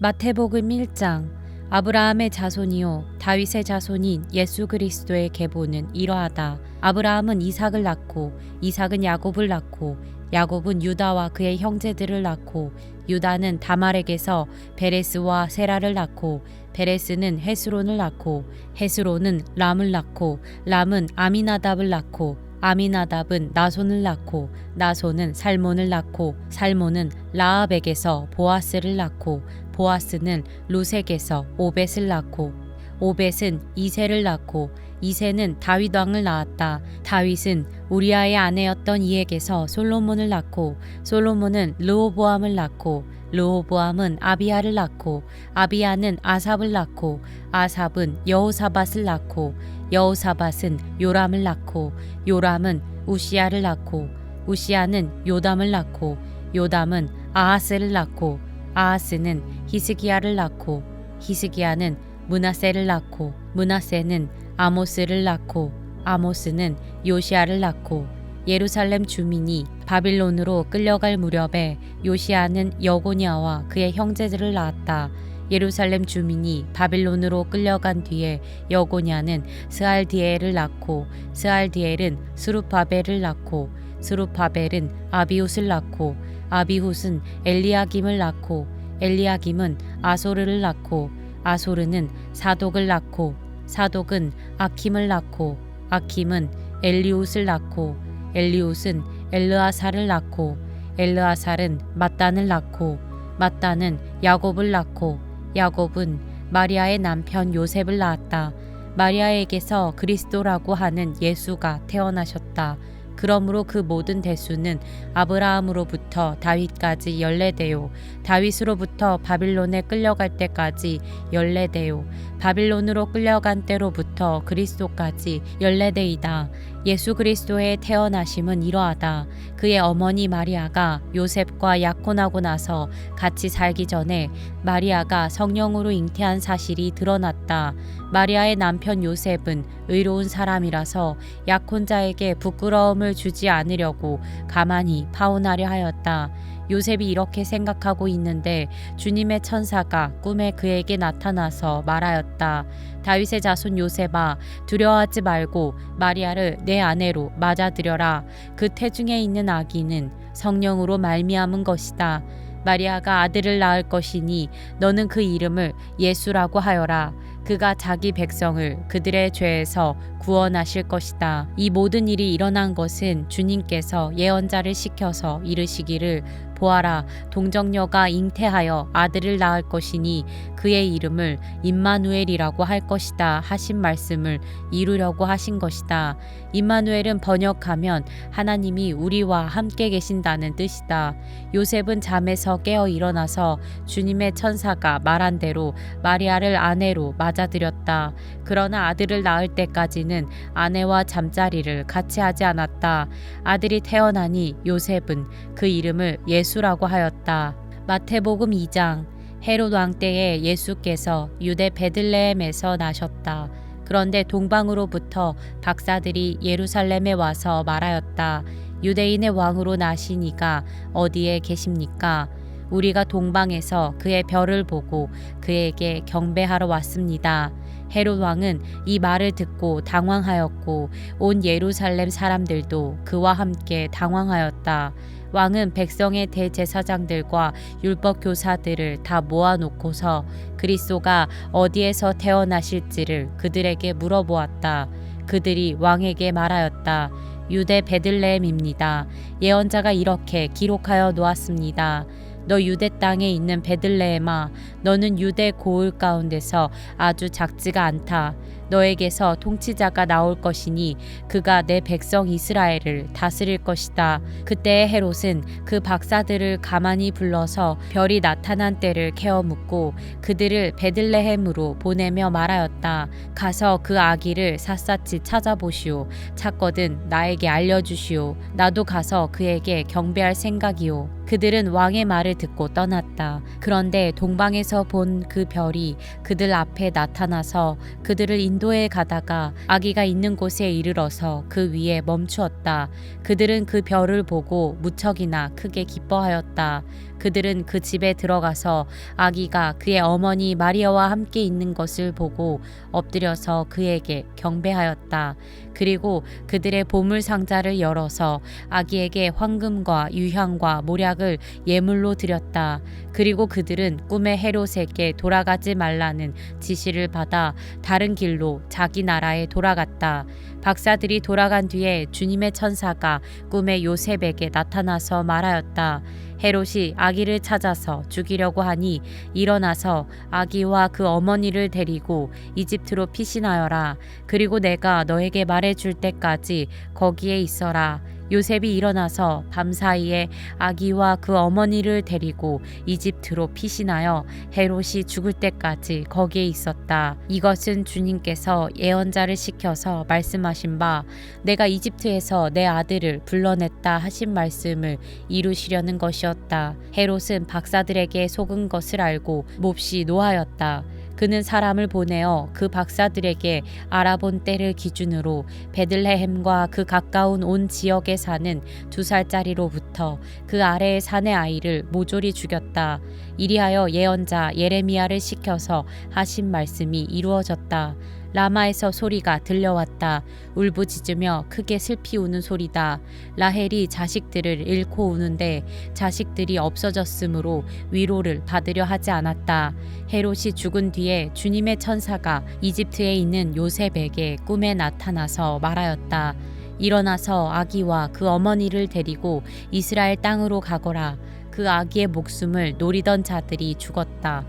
마태복음 1장. 아브라함의 자손이요 다윗의 자손인 예수 그리스도의 계보는 이러하다. 아브라함은 이삭을 낳고 이삭은 야곱을 낳고 야곱은 유다와 그의 형제들을 낳고 유다는 다말에게서 베레스와 세라를 낳고 베레스는 헤스론을 낳고 헤스론은 람을 낳고 람은 아미나답을 낳고 아미나답은 나손을 낳고 나손은 살몬을 낳고 살몬은 라합에게서 보아스를 낳고 보아스는 루색에서 오벳을 낳고 오벳은 이새를 낳고 이새는 다윗 왕을 낳았다. 다윗은 우리아의 아내였던 이에게서 솔로몬을 낳고 솔로몬은 르호보암을 낳고 르호보암은 아비야를 낳고 아비야는 아삽을 낳고 아삽은 여호사밧을 낳고 여호사밧은 요람을 낳고 요람은 우시야를 낳고 우시야는 요담을 낳고 요담은 아하스를 낳고 아하스는 히스기야를 낳고 히스기야는 므낫세를 낳고 므낫세는 아모스를 낳고 아모스는 요시야를 낳고 예루살렘 주민이 바빌론으로 끌려갈 무렵에 요시야는 여고냐와 그의 형제들을 낳았다. 예루살렘 주민이 바빌론으로 끌려간 뒤에 여고냐는 스알디엘을 낳고 스알디엘은 스룹바벨을 낳고 스룹바벨은 아비훗을 낳고 아비훗은 엘리야김을 낳고 엘리야김은 아소르를 낳고 아소르는 사독을 낳고 사독은 아킴을 낳고 아킴은 엘리훗을 낳고 엘리훗은 엘르아살을 낳고 엘르아살은 mat단을 낳고 mat단은 야곱을 낳고 야곱은 마리아의 남편 요셉을 낳았다. 마리아에게서 그리스도라고 하는 예수가 태어나셨다. 그러므로 그 모든 대수는 아브라함으로부터 다윗까지 14대요 다윗으로부터 바빌론에 끌려갈 때까지 14대요 바빌론으로 끌려간 때로부터 그리스도까지 14대이다. 예수 그리스도의 태어나심은 이러하다. 그의 어머니 마리아가 요셉과 약혼하고 나서 같이 살기 전에 마리아가 성령으로 잉태한 사실이 드러났다. 마리아의 남편 요셉은 의로운 사람이라서 약혼자에게 부끄러움을 주지 않으려고 가만히 파혼하려 하였다. 요셉이 이렇게 생각하고 있는데 주님의 천사가 꿈에 그에게 나타나서 말하였다. 다윗의 자손 요셉아, 두려워하지 말고 마리아를 내 아내로 맞아들여라. 그 태중에 있는 아기는 성령으로 말미암은 것이다. 마리아가 아들을 낳을 것이니 너는 그 이름을 예수라고 하여라. 그가 자기 백성을 그들의 죄에서 구원하실 것이다. 이 모든 일이 일어난 것은 주님께서 예언자를 시켜서 이르시기를 보아라, 동정녀가 잉태하여 아들을 낳을 것이니 그의 이름을 임마누엘이라고 할 것이다 하신 말씀을 이루려고 하신 것이다. 임마누엘은 번역하면 하나님이 우리와 함께 계신다는 뜻이다. 요셉은 잠에서 깨어 일어나서 주님의 천사가 말한 대로 마리아를 아내로 맞아들였다. 그러나 아들을 낳을 때까지는 아내와 잠자리를 같이 하지 않았다. 아들이 태어나니 요셉은 그 이름을 예수라고 하였다. 마태복음 2장. 헤롯 왕 때에 예수께서 유대 베들레헴에서 나셨다. 그런데 동방으로부터 박사들이 예루살렘에 와서 말하였다. 유대인의 왕으로 나시니가 어디에 계십니까? 우리가 동방에서 그의 별을 보고 그에게 경배하러 왔습니다. 헤롯 왕은 이 말을 듣고 당황하였고 온 예루살렘 사람들도 그와 함께 당황하였다. 왕은 백성의 대제사장들과 율법 교사들을 다 모아놓고서 그리스도가 어디에서 태어나실지를 그들에게 물어보았다. 그들이 왕에게 말하였다. 유대 베들레헴입니다. 예언자가 이렇게 기록하여 놓았습니다. 너 유대 땅에 있는 베들레헴아, 너는 유대 고을 가운데서 아주 작지가 않다. 너에게서 통치자가 나올 것이니 그가 내 백성 이스라엘을 다스릴 것이다. 그때 헤롯은 그 박사들을 가만히 불러서 별이 나타난 때를 캐어 묻고 그들을 베들레헴으로 보내며 말하였다. 가서 그 아기를 샅샅이 찾아보시오. 찾거든 나에게 알려주시오. 나도 가서 그에게 경배할 생각이오. 그들은 왕의 말을 듣고 떠났다. 그런데 동방에서 본 그 별이 그들 앞에 나타나서 그들을 인도해 가다가 아기가 있는 곳에 이르러서 그 위에 멈추었다. 그들은 그 별을 보고 무척이나 크게 기뻐하였다. 그들은 그 집에 들어가서 아기가 그의 어머니 마리아와 함께 있는 것을 보고 엎드려서 그에게 경배하였다. 그리고 그들의 보물 상자를 열어서 아기에게 황금과 유향과 몰약을 예물로 드렸다. 그리고 그들은 꿈에 헤롯에게 돌아가지 말라는 지시를 받아 다른 길로 자기 나라에 돌아갔다. 박사들이 돌아간 뒤에 주님의 천사가 꿈에 요셉에게 나타나서 말하였다. 헤롯이 아기를 찾아서 죽이려고 하니 일어나서 아기와 그 어머니를 데리고 이집트로 피신하여라. 그리고 내가 너에게 말해줄 때까지 거기에 있어라. 요셉이 일어나서 밤사이에 아기와 그 어머니를 데리고 이집트로 피신하여 헤롯이 죽을 때까지 거기에 있었다. 이것은 주님께서 예언자를 시켜서 말씀하신 바 내가 이집트에서 내 아들을 불러냈다 하신 말씀을 이루시려는 것이었다. 헤롯은 박사들에게 속은 것을 알고 몹시 노하였다. 그는 사람을 보내어 그 박사들에게 알아본 때를 기준으로 베들레헴과 그 가까운 온 지역에 사는 2살짜리로부터 그 아래의 산의 아이를 모조리 죽였다. 이리하여 예언자 예레미야를 시켜서 하신 말씀이 이루어졌다. 라마에서 소리가 들려왔다. 울부짖으며 크게 슬피 우는 소리다. 라헬이 자식들을 잃고 우는데 자식들이 없어졌으므로 위로를 받으려 하지 않았다. 헤롯이 죽은 뒤에 주님의 천사가 이집트에 있는 요셉에게 꿈에 나타나서 말하였다. 일어나서 아기와 그 어머니를 데리고 이스라엘 땅으로 가거라. 그 아기의 목숨을 노리던 자들이 죽었다.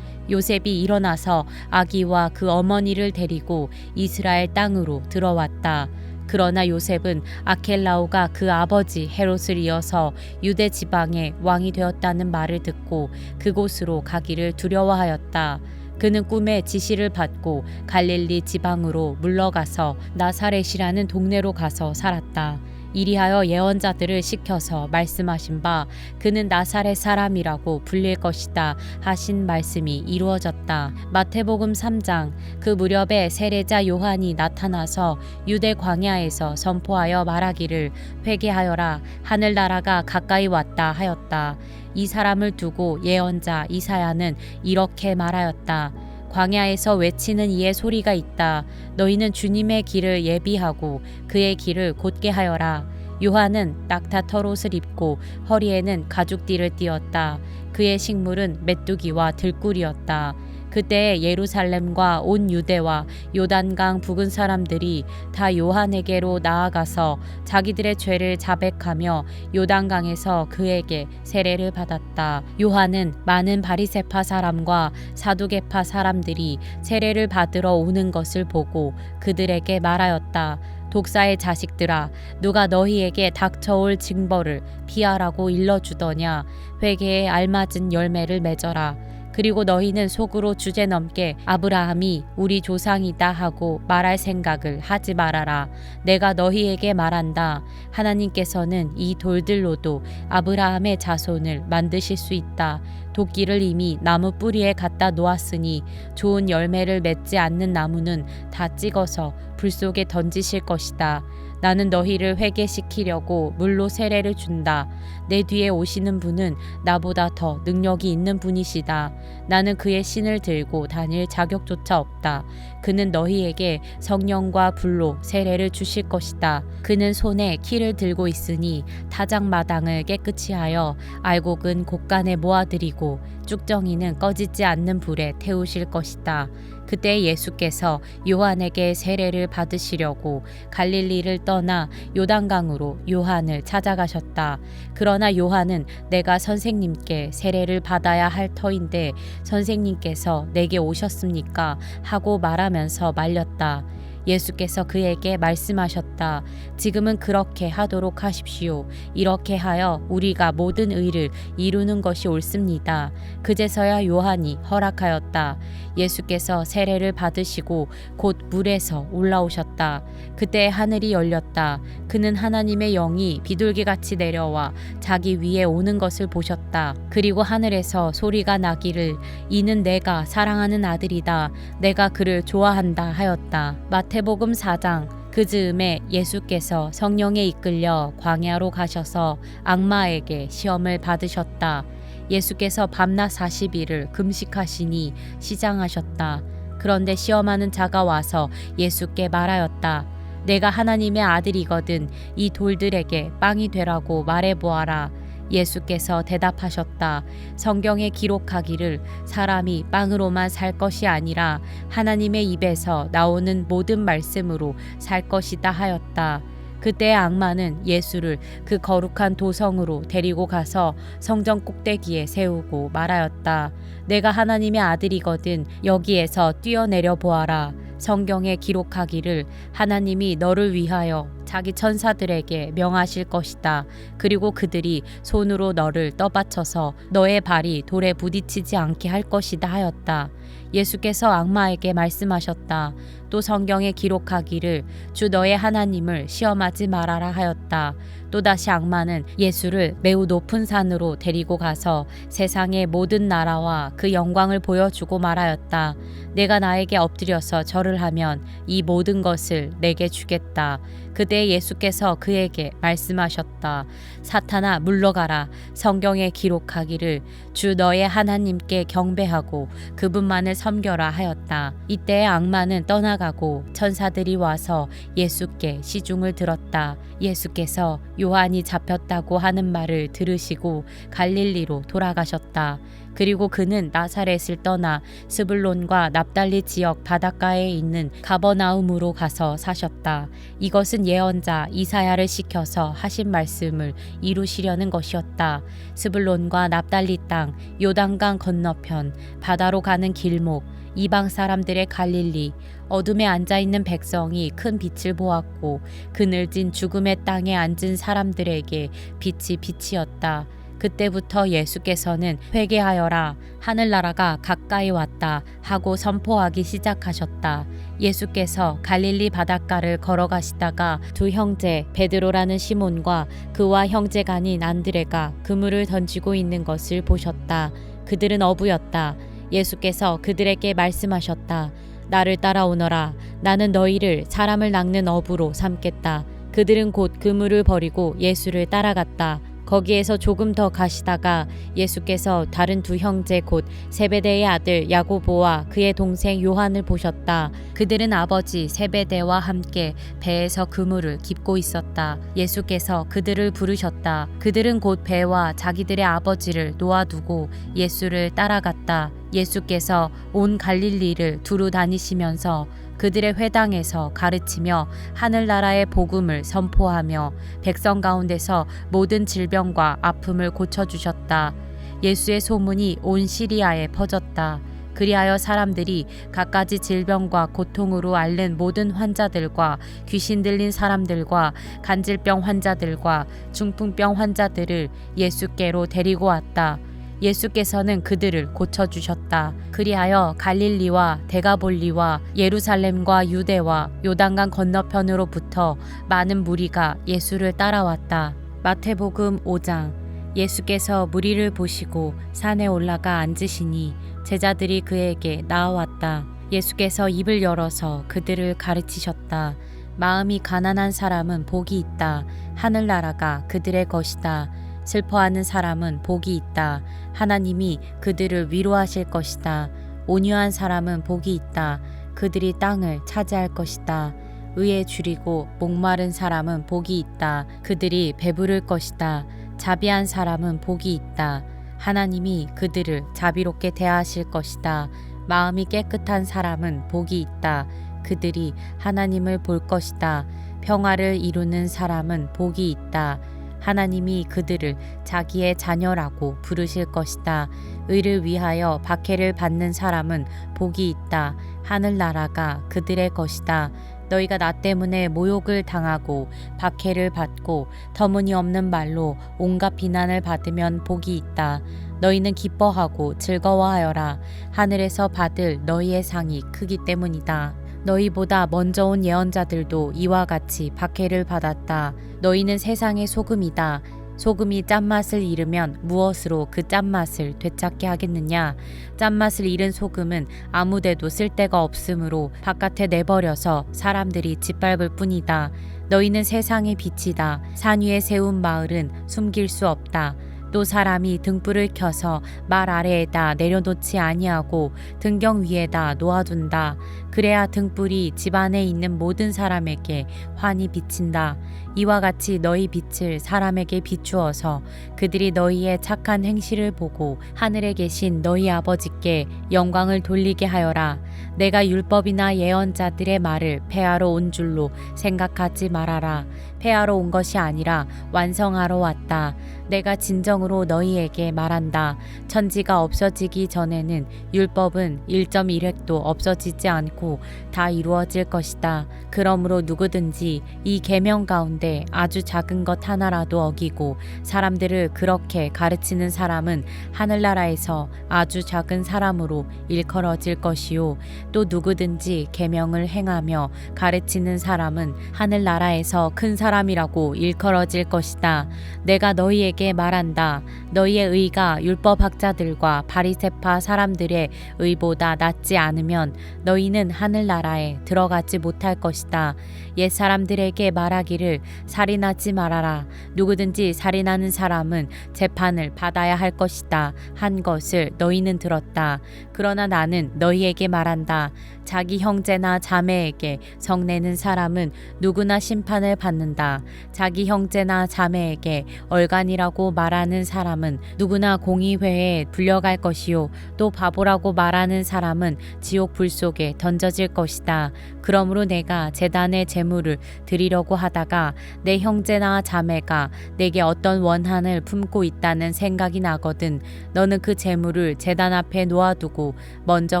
요셉이 일어나서 아기와 그 어머니를 데리고 이스라엘 땅으로 들어왔다. 그러나 요셉은 아켈라오가 그 아버지 헤롯을 이어서 유대 지방의 왕이 되었다는 말을 듣고 그곳으로 가기를 두려워하였다. 그는 꿈에 지시를 받고 갈릴리 지방으로 물러가서 나사렛이라는 동네로 가서 살았다. 이리하여 예언자들을 시켜서 말씀하신 바 그는 나사렛 사람이라고 불릴 것이다 하신 말씀이 이루어졌다. 마태복음 3장. 그 무렵에 세례자 요한이 나타나서 유대 광야에서 선포하여 말하기를 회개하여라 하늘나라가 가까이 왔다 하였다. 이 사람을 두고 예언자 이사야는 이렇게 말하였다. 광야에서 외치는 이의 소리가 있다. 너희는 주님의 길을 예비하고 그의 길을 곧게 하여라. 요한은 낙타 털옷을 입고 허리에는 가죽띠를 띠었다. 그의 식물은 메뚜기와 들꿀이었다. 그때 예루살렘과 온 유대와 요단강 부근 사람들이 다 요한에게로 나아가서 자기들의 죄를 자백하며 요단강에서 그에게 세례를 받았다. 요한은 많은 바리새파 사람과 사두개파 사람들이 세례를 받으러 오는 것을 보고 그들에게 말하였다. 독사의 자식들아, 누가 너희에게 닥쳐올 징벌을 피하라고 일러주더냐. 회개에 알맞은 열매를 맺어라. 그리고 너희는 속으로 주제넘게 아브라함이 우리 조상이다 하고 말할 생각을 하지 말아라. 내가 너희에게 말한다. 하나님께서는 이 돌들로도 아브라함의 자손을 만드실 수 있다. 도끼를 이미 나무 뿌리에 갖다 놓았으니 좋은 열매를 맺지 않는 나무는 다 찍어서 불 속에 던지실 것이다. 나는 너희를 회개시키려고 물로 세례를 준다. 내 뒤에 오시는 분은 나보다 더 능력이 있는 분이시다. 나는 그의 신을 들고 다닐 자격조차 없다. 그는 너희에게 성령과 불로 세례를 주실 것이다. 그는 손에 키를 들고 있으니 타작마당을 깨끗이 하여 알곡은 곳간에 모아들이고 쭉정이는 꺼지지 않는 불에 태우실 것이다. 그때 예수께서 요한에게 세례를 받으시려고 갈릴리를 떠나 요단강으로 요한을 찾아가셨다. 그러나 요한은 내가 선생님께 세례를 받아야 할 터인데 선생님께서 내게 오셨습니까? 하고 말하면서 말렸다. 예수께서 그에게 말씀하셨다. 지금은 그렇게 하도록 하십시오. 이렇게 하여 우리가 모든 의를 이루는 것이 옳습니다. 그제서야 요한이 허락하였다. 예수께서 세례를 받으시고 곧 물에서 올라오셨다. 그때 하늘이 열렸다. 그는 하나님의 영이 비둘기같이 내려와 자기 위에 오는 것을 보셨다. 그리고 하늘에서 소리가 나기를 이는 내가 사랑하는 아들이다. 내가 그를 좋아한다 하였다. 마태복음 4장. 그 즈음에 예수께서 성령에 이끌려 광야로 가셔서 악마에게 시험을 받으셨다. 예수께서 밤낮 40일을 금식하시니 시장하셨다. 그런데 시험하는 자가 와서 예수께 말하였다. 내가 하나님의 아들이거든 이 돌들에게 빵이 되라고 말해보아라. 예수께서 대답하셨다. 성경에 기록하기를 사람이 빵으로만 살 것이 아니라 하나님의 입에서 나오는 모든 말씀으로 살 것이다 하였다. 그때 악마는 예수를 그 거룩한 도성으로 데리고 가서 성전 꼭대기에 세우고 말하였다. 내가 하나님의 아들이거든 여기에서 뛰어내려 보아라. 성경에 기록하기를 하나님이 너를 위하여 자기 천사들에게 명하실 것이다. 그리고 그들이 손으로 너를 떠받쳐서 너의 발이 돌에 부딪히지 않게 할 것이다 하였다. 예수께서 악마에게 말씀하셨다. 또 성경에 기록하기를 주 너의 하나님을 시험하지 말아라 하였다. 또다시 악마는 예수를 매우 높은 산으로 데리고 가서 세상의 모든 나라와 그 영광을 보여주고 말하였다. 내가 나에게 엎드려서 절을 하면 이 모든 것을 내게 주겠다. 그때 예수께서 그에게 말씀하셨다. 사탄아 물러가라. 성경에 기록하기를 주 너의 하나님께 경배하고 그분만을 섬겨라 하였다. 이때 악마는 떠나가고 천사들이 와서 예수께 시중을 들었다. 예수께서 요한이 잡혔다고 하는 말을 들으시고 갈릴리로 돌아가셨다. 그리고 그는 나사렛을 떠나 스불론과 납달리 지역 바닷가에 있는 가버나움으로 가서 사셨다. 이것은 예언자 이사야를 시켜서 하신 말씀을 이루시려는 것이었다. 스불론과 납달리 땅, 요단강 건너편, 바다로 가는 길목, 이방 사람들의 갈릴리, 어둠에 앉아있는 백성이 큰 빛을 보았고 그늘진 죽음의 땅에 앉은 사람들에게 빛이 빛이었다. 그때부터 예수께서는 회개하여라 하늘나라가 가까이 왔다 하고 선포하기 시작하셨다. 예수께서 갈릴리 바닷가를 걸어가시다가 두 형제 베드로라는 시몬과 그와 형제가 아닌 안드레가 그물을 던지고 있는 것을 보셨다. 그들은 어부였다. 예수께서 그들에게 말씀하셨다. 나를 따라오너라. 나는 너희를 사람을 낚는 어부로 삼겠다. 그들은 곧 그물을 버리고 예수를 따라갔다. 거기에서 조금 더 가시다가 예수께서 다른 두 형제 곧 세베대의 아들 야고보와 그의 동생 요한을 보셨다. 그들은 아버지 세베대와 함께 배에서 그물을 깁고 있었다. 예수께서 그들을 부르셨다. 그들은 곧 배와 자기들의 아버지를 놓아두고 예수를 따라갔다. 예수께서 온 갈릴리를 두루 다니시면서 그들의 회당에서 가르치며 하늘나라의 복음을 선포하며 백성 가운데서 모든 질병과 아픔을 고쳐주셨다. 예수의 소문이 온 시리아에 퍼졌다. 그리하여 사람들이 갖가지 질병과 고통으로 앓는 모든 환자들과 귀신 들린 사람들과 간질병 환자들과 중풍병 환자들을 예수께로 데리고 왔다. 예수께서는 그들을 고쳐주셨다. 그리하여 갈릴리와 데가볼리와 예루살렘과 유대와 요단강 건너편으로부터 많은 무리가 예수를 따라왔다. 마태복음 5장. 예수께서 무리를 보시고 산에 올라가 앉으시니 제자들이 그에게 나아왔다. 예수께서 입을 열어서 그들을 가르치셨다. 마음이 가난한 사람은 복이 있다. 하늘나라가 그들의 것이다. 슬퍼하는 사람은 복이 있다. 하나님이 그들을 위로하실 것이다. 온유한 사람은 복이 있다. 그들이 땅을 차지할 것이다. 의에 줄이고 목마른 사람은 복이 있다. 그들이 배부를 것이다. 자비한 사람은 복이 있다. 하나님이 그들을 자비롭게 대하실 것이다. 마음이 깨끗한 사람은 복이 있다. 그들이 하나님을 볼 것이다. 평화를 이루는 사람은 복이 있다. 하나님이 그들을 자기의 자녀라고 부르실 것이다. 의를 위하여 박해를 받는 사람은 복이 있다. 하늘나라가 그들의 것이다. 너희가 나 때문에 모욕을 당하고 박해를 받고 터무니없는 말로 온갖 비난을 받으면 복이 있다. 너희는 기뻐하고 즐거워하여라. 하늘에서 받을 너희의 상이 크기 때문이다. 너희보다 먼저 온 예언자들도 이와 같이 박해를 받았다. 너희는 세상의 소금이다. 소금이 짠맛을 잃으면 무엇으로 그 짠맛을 되찾게 하겠느냐? 짠맛을 잃은 소금은 아무데도 쓸데가 없으므로 바깥에 내버려서 사람들이 짓밟을 뿐이다. 너희는 세상의 빛이다. 산 위에 세운 마을은 숨길 수 없다. 또 사람이 등불을 켜서 말 아래에다 내려놓지 아니하고 등경 위에다 놓아둔다. 그래야 등불이 집 안에 있는 모든 사람에게 환히 비친다. 이와 같이 너희 빛을 사람에게 비추어서 그들이 너희의 착한 행실을 보고 하늘에 계신 너희 아버지께 영광을 돌리게 하여라. 내가 율법이나 예언자들의 말을 폐하러 온 줄로 생각하지 말아라. 폐하러 온 것이 아니라 완성하러 왔다. 내가 진정으로 너희에게 말한다. 천지가 없어지기 전에는 율법은 1.1획도 없어지지 않고 다 이루어질 것이다. 그러므로 누구든지 이 계명 가운데 아주 작은 것 하나라도 어기고 사람들을 그렇게 가르치는 사람은 하늘나라에서 아주 작은 사람으로 일컬어질 것이요, 또 누구든지 계명을 행하며 가르치는 사람은 하늘나라에서 큰 사람이라고 일컬어질 것이다. 내가 너희에게 말한다. 너희의 의가 율법학자들과 바리새파 사람들의 의보다 낫지 않으면 너희는 하늘나라에 들어가지 못할 것이다. 옛 사람들에게 말하기를 살인하지 말아라. 누구든지 살인하는 사람은 재판을 받아야 할 것이다 한 것을 너희는 들었다. 그러나 나는 너희에게 말한다. 자기 형제나 자매에게 성내는 사람은 누구나 심판을 받는다. 자기 형제나 자매에게 얼간이라고 말하는 사람은 누구나 공의회에 불려갈 것이요, 또 바보라고 말하는 사람은 지옥 불 속에 던져질 것이다. 그러므로 내가 제단의 제물을 드리려고 하다가 내 형제나 자매가 내게 어떤 원한을 품고 있다는 생각이 나거든 너는 그 제물을 제단 앞에 놓아두고 먼저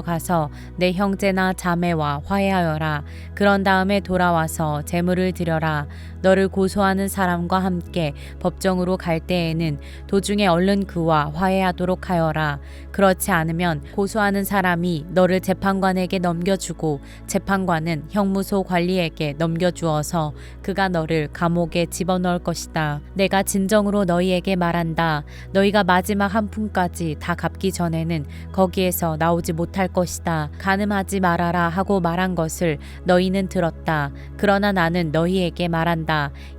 가서 내 형제나 자매와 화해하여라. 그런 다음에 돌아와서 제물을 드려라. 너를 고소하는 사람과 함께 법정으로 갈 때에는 도중에 얼른 그와 화해하도록 하여라. 그렇지 않으면 고소하는 사람이 너를 재판관에게 넘겨주고 재판관은 형무소 관리에게 넘겨주어서 그가 너를 감옥에 집어넣을 것이다. 내가 진정으로 너희에게 말한다. 너희가 마지막 한 푼까지 다 갚기 전에는 거기에서 나오지 못할 것이다. 간음하지 말아라 하고 말한 것을 너희는 들었다. 그러나 나는 너희에게 말한다.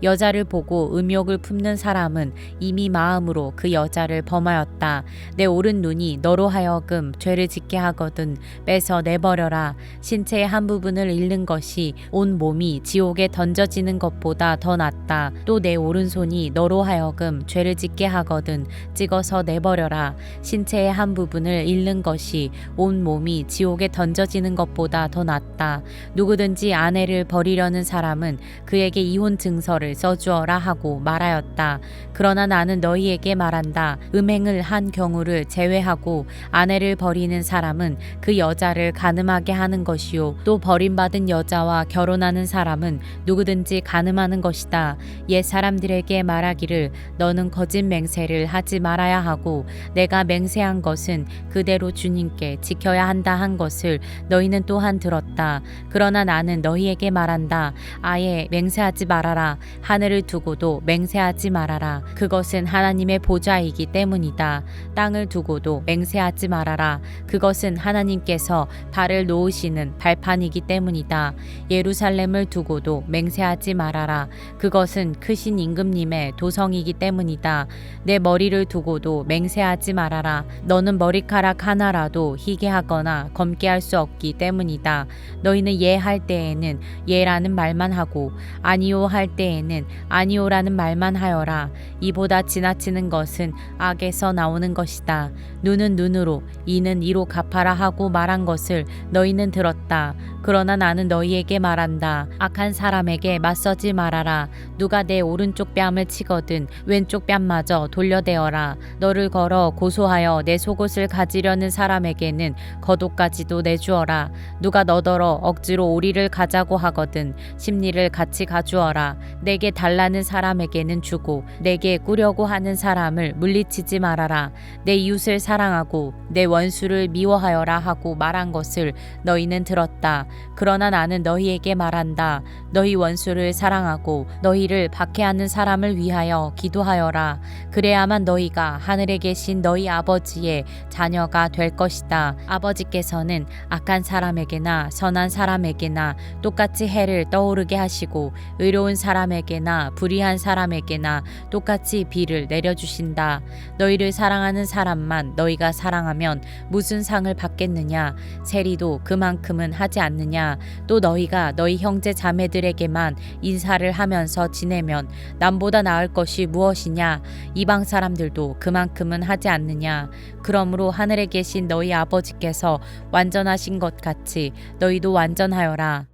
여자를 보고 음욕을 품는 사람은 이미 마음으로 그 여자를 범하였다. 내 오른 눈이 너로 하여금 죄를 짓게 하거든 빼서 내버려라. 신체의 한 부분을 잃는 것이 온 몸이 지옥에 던져지는 것보다 더 낫다. 또 내 오른손이 너로 하여금 죄를 짓게 하거든 찍어서 내버려라. 신체의 한 부분을 잃는 것이 온 몸이 지옥에 던져지는 것보다 더 낫다. 누구든지 아내를 버리려는 사람은 그에게 이혼 증서를 써주어라 하고 말하였다. 그러나 나는 너희에게 말한다. 음행을 한 경우를 제외하고 아내를 버리는 사람은 그 여자를 간음하게 하는 것이요, 또 버림받은 여자와 결혼하는 사람은 누구든지 간음하는 것이다. 옛 사람들에게 말하기를 너는 거짓 맹세를 하지 말아야 하고 내가 맹세한 것은 그대로 주님께 지켜야 한다 한 것을 너희는 또한 들었다. 그러나 나는 너희에게 말한다. 아예 맹세하지 말아라. 하늘을 두고도 맹세하지 말아라. 그것은 하나님의 보좌이기 때문이다. 땅을 두고도 맹세하지 말아라. 그것은 하나님께서 발을 놓으시는 발판이기 때문이다. 예루살렘을 두고도 맹세하지 말아라. 그것은 크신 임금님의 도성이기 때문이다. 내 머리를 두고도 맹세하지 말아라. 너는 머리카락 하나라도 희게 하거나 검게 할 수 없기 때문이다. 너희는 예 할 때에는 예라는 말만 하고 아니요 할 때에는 아니요라는 말만 하여라. 이보다 지나치는 것은 악에서 나오는 것이다. 눈은 눈으로 이는 이로 갚아라 하고 말한 것을 너희는 들었다. 그러나 나는 너희에게 말한다. 악한 사람에게 맞서지 말아라. 누가 내 오른쪽 뺨을 치거든 왼쪽 뺨마저 돌려대어라. 너를 걸어 고소하여 내 속옷을 가지려는 사람에게는 겉옷까지도 내주어라. 누가 너더러 억지로 오리를 가자고 하거든 심리를 같이 가주어라. 내게 달라는 사람에게는 주고 내게 꾸려고 하는 사람을 물리치지 말아라. 내 이웃을 사랑하고 내 원수를 미워하여라 하고 말한 것을 너희는 들었다. 그러나 나는 너희에게 말한다. 너희 원수를 사랑하고 너희를 박해하는 사람을 위하여 기도하여라. 그래야만 너희가 하늘에 계신 너희 아버지의 자녀가 될 것이다. 아버지께서는 악한 사람에게나 선한 사람에게나 똑같이 해를 떠오르게 하시고 의로운 사람에게나 불의한 사람에게나 똑같이 비를 내려주신다. 너희를 사랑하는 사람만 너희가 사랑하면 무슨 상을 받겠느냐? 세리도 그만큼은 하지 않느냐? 또 너희가 너희 형제 자매들에게만 인사를 하면서 지내면 남보다 나을 것이 무엇이냐? 이방 사람들도 그만큼은 하지 않느냐? 그러므로 하늘에 계신 너희 아버지께서 완전하신 것 같이 너희도 완전하여라.